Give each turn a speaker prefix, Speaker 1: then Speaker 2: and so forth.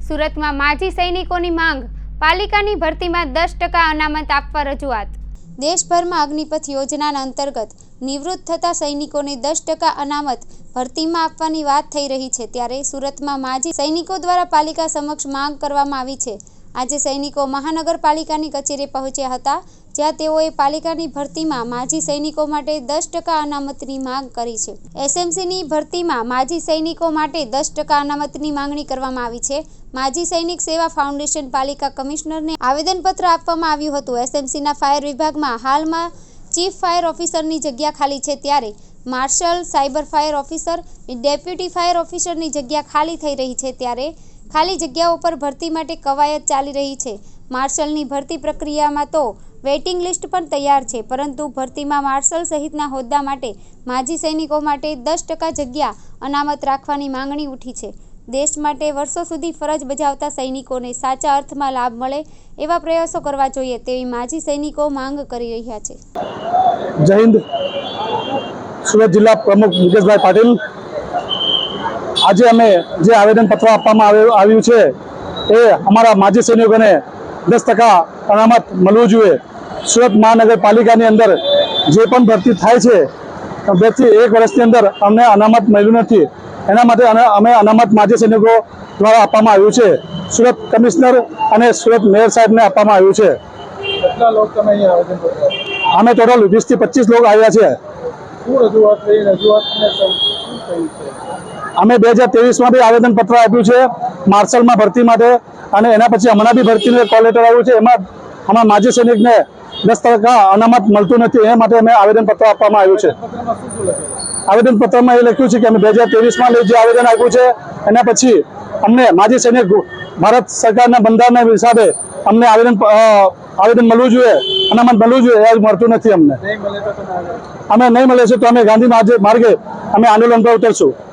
Speaker 1: સુરતમાં માજી સૈનિકોની માંગ, પાલિકાની ભરતીમાં 10% અનામત આપવા રજૂઆત। દેશભરમાં અગ્નિપથ યોજના અંતર્ગત નિવૃત્ત થતા સૈનિકોને 10% અનામત ભરતીમાં આપવાની વાત થઈ રહી છે, ત્યારે સુરતમાં માજી સૈનિકો દ્વારા પાલિકા સમક્ષ માંગ કરવામાં આવી છે। આજે સૈનિકો મહાનગરપાલિકાની કચેરી પહોંચ્યા હતા, જ્યાં તેઓએ પાલિકાની ભરતીમાં માજી સૈનિકો માટે 10% અનામતની માંગ કરી છે। એસએમસીની ભરતીમાં માજી સૈનિકો માટે 10% અનામતની માંગણી કરવામાં આવી છે। માજી સૈનિક સેવા ફાઉન્ડેશન પાલિકા કમિશનરને આવેદનપત્ર આપવામાં આવ્યું હતું। એસએમસીના ફાયર વિભાગમાં હાલમાં ચીફ ફાયર ઓફિસરની જગ્યા ખાલી છે, ત્યારે marshal, cyber fire officer, deputy fire ઓફિસરની જગ્યા ખાલી થઈ રહી છે, ત્યારે ખાલી જગ્યાઓ પર ભરતી માટે કવાયત ચાલી રહી છે। માર્શલની ભરતી પ્રક્રિયામાં તો વેઇટિંગ લિસ્ટ પણ તૈયાર છે, પરંતુ ભરતીમાં માર્શલ સહિતના હોદ્દા માટે માજી સૈનિકો માટે 10% જગ્યા અનામત રાખવાની માંગણી ઉઠી છે। દેશ માટે વર્ષો સુધી ફરજ બજાવતા સૈનિકોને સાચા અર્થમાં લાભ મળે એવા પ્રયાસો કરવા જોઈએ તેવી માજી સૈનિકો માંગ કરી રહ્યા છે।
Speaker 2: જય હિન્દ। સુરત જિલ્લા પ્રમુખ મુકેશભાઈ પાટીલ। આજે અમે જે આવેદનપત્ર આપવામાં આવ્યું છે એ અમારા માજી સૈનિકોને 10% અનામત મળવું જોઈએ। સુરત મહાનગરપાલિકાની અંદર જે પણ ભરતી થાય છે 2 થી 1 વર્ષની અંદર અમને અનામત મળ્યું નથી। એના માટે અમે અનામત માજી સૈનિકો દ્વારા આપવામાં આવ્યું છે। સુરત કમિશનર અને સુરત મેયર સાહેબને આપવામાં આવ્યું છે।
Speaker 3: કેટલા લોકો તમે અહીંયા આવેદનપત્ર
Speaker 2: અમે ટોટલ 20 થી 25 લોકો આવ્યા છે।
Speaker 3: શું રજૂઆત થઈ? રજૂઆતને શું થયું છે?
Speaker 2: અમે 2023માં બી આવેદનપત્ર આપ્યું છે માર્શલમાં ભરતી માટે, અને એના પછી હમણાં બી ભરતીનું કોલ લેટર આવ્યું છે, એમાં અમારા માજી સૈનિકને 10% અનામત મળતું નથી, એ માટે અમે આવેદનપત્ર આપવામાં આવ્યું છે।
Speaker 3: પત્રમાં શું શું લખેલું?
Speaker 2: આવેદનપત્રમાં એ લખ્યું છે કે અમે 2023માં જે આવેદન આપ્યું છે એના પછી અમને માજી સૈનિક ભારત સરકારના બંધારણના હિસાબે અમને આવેદન મળવું જોઈએ, અનામત મળવું જોઈએ, એ મળતું નથી અમને।
Speaker 3: નહીં મળે તો તમે આગળ
Speaker 2: અમે નહીં મળે છે તો અમે ગાંધી માર્ગે અમે આંદોલન પર ઉતરશું।